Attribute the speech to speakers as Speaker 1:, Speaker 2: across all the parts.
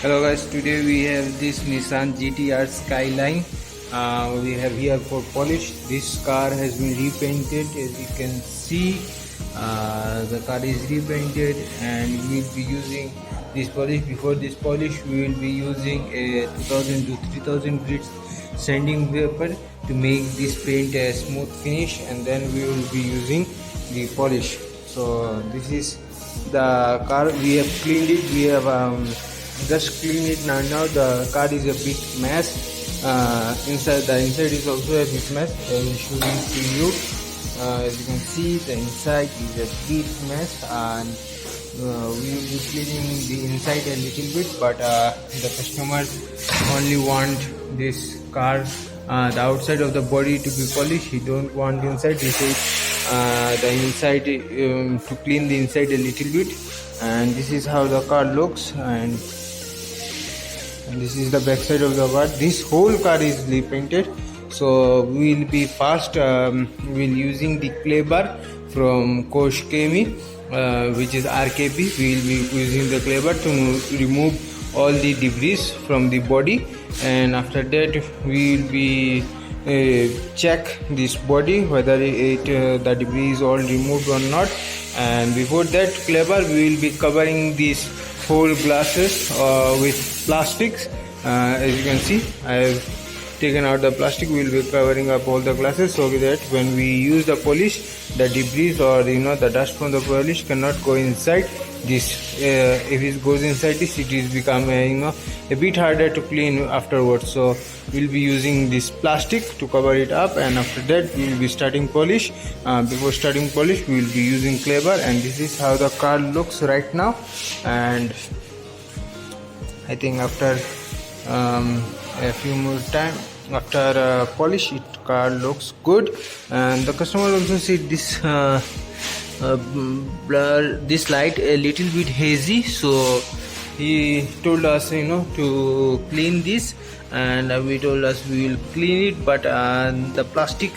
Speaker 1: Hello guys, today we have this Nissan GTR Skyline. We have here for polish. This car has been repainted, as you can see. The car is repainted and we will be using this polish. Before this polish, we will be using a 2000 to 3000 grit sanding paper to make this paint a smooth finish, and then we will be using the polish. So this is the car. We have cleaned it. We have just clean it now. The car is a bit mess. Inside is also a bit mess. I will show it to you. As you can see, the inside is a bit mess, and we will be cleaning the inside a little bit. But the customer only want this car, the outside of the body to be polished. He don't want the inside. He said the inside to clean the inside a little bit. And this is how the car looks, and this is the back side of the car. This whole car is repainted, so we will be fast. We'll using the clay bar from Koshkemi, which is RKB. We will be using the clay bar to remove all the debris from the body, and after that we will be check this body whether the debris is all removed or not. And before that clay bar, we will be covering these whole glasses with plastics. As you can see, I have taken out the plastic. We will be covering up all the glasses so that when we use the polish, the debris or the dust from the polish cannot go inside this. If it goes inside this, it is become a bit harder to clean afterwards. So we'll be using this plastic to cover it up, and after that we will be starting polish. Before starting polish, we will be using clay bar, and this is how the car looks right now. And I think after a few more time after polish, it car looks good. And the customer also said this this light a little bit hazy, so he told us to clean this, and we told us we will clean it, but the plastic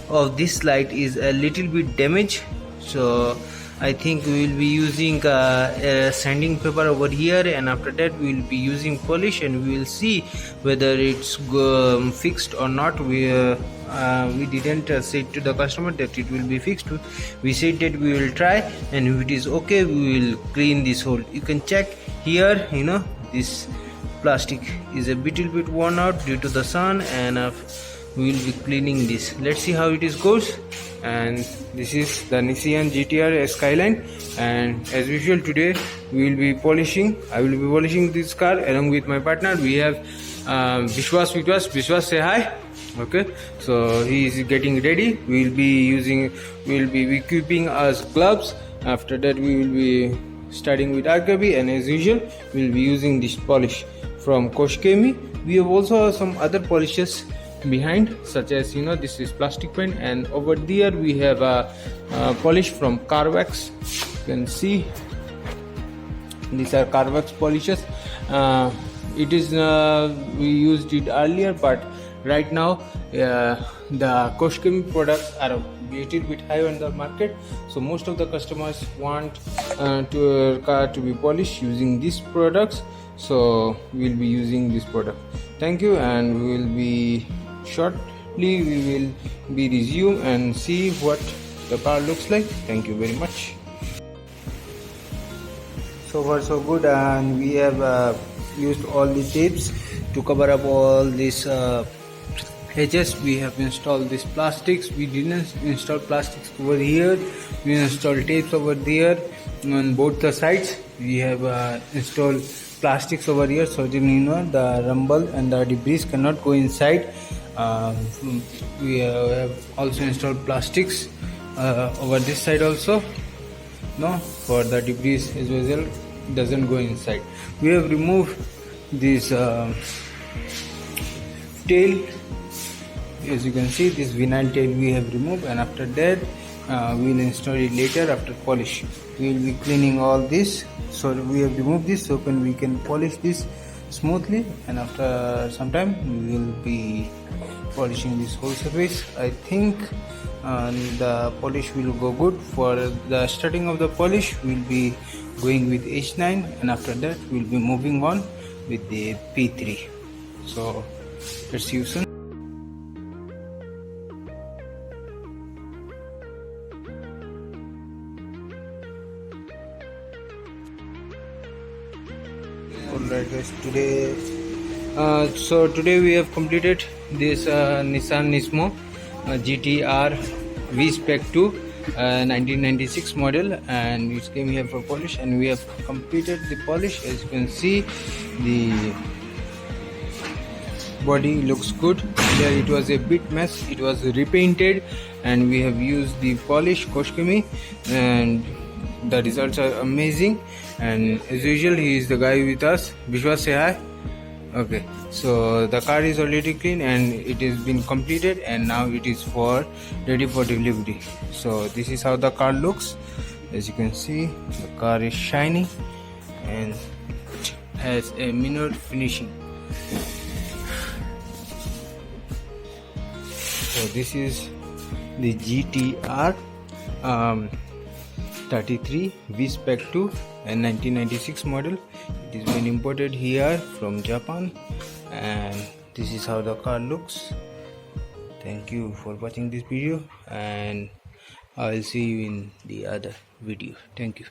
Speaker 1: of this light is a little bit damaged. So I think we will be using a sanding paper over here, and after that we will be using polish, and we will see whether it's fixed or not. We didn't say to the customer that it will be fixed. We said that we will try, and if it is okay, we will clean this hole. You can check here, this plastic is a little bit worn out due to the sun, and we will be cleaning this. Let's see how it is goes. And this is the Nissan GTR Skyline, and as usual today we will be polishing. I will be polishing this car along with my partner. We have Vishwas with us. Vishwas, say hi. Okay, so he is getting ready. We will be equipping us gloves. After that we will be starting with RKB, and as usual we will be using this polish from Koshkemi. We have also some other polishes behind, such as this is plastic paint, and over there we have a polish from Carwax. You can see these are Carwax polishes. It is we used it earlier, but right now the Koshkemi products are a little bit high on the market, so most of the customers want car to be polished using these products, so we will be using this product. Thank you, and we will be shortly we will be resume and see what the car looks like. Thank you very much. So far so good, and we have used all the tapes to cover up all these edges. We have installed these plastics. We didn't install plastics over here. We installed tapes over there on both the sides. We have installed plastics over here, so that the rumble and the debris cannot go inside. We have also installed plastics over this side also, for the debris as well doesn't go inside. We have removed this tail. As you can see, this vinyl tail we have removed, and after that we will install it later after polish. We will be cleaning all this, so we have removed this so we can polish this smoothly, and after some time we will be polishing this whole surface. I think the polish will go good. For the starting of the polish, we will be going with H9, and after that we will be moving on with the P3. So let's see you soon. Alright guys, today we have completed this Nissan Nismo GTR V-Spec 2 1996 model, and it came here for polish, and we have completed the polish. As you can see, the body looks good. There it was a bit mess, it was repainted, and we have used the polish Koshkemi, and the results are amazing. And as usual, he is the guy with us. Vishwas, say hi. Okay, so the car is already clean and it has been completed, and now it is ready for delivery. So this is how the car looks. As you can see, the car is shiny and has a minor finishing. So this is the GTR 33 V-Spec 2 and 1996 model. It is been imported here from Japan, and this is how the car looks. Thank you for watching this video, and I will see you in the other video. Thank you.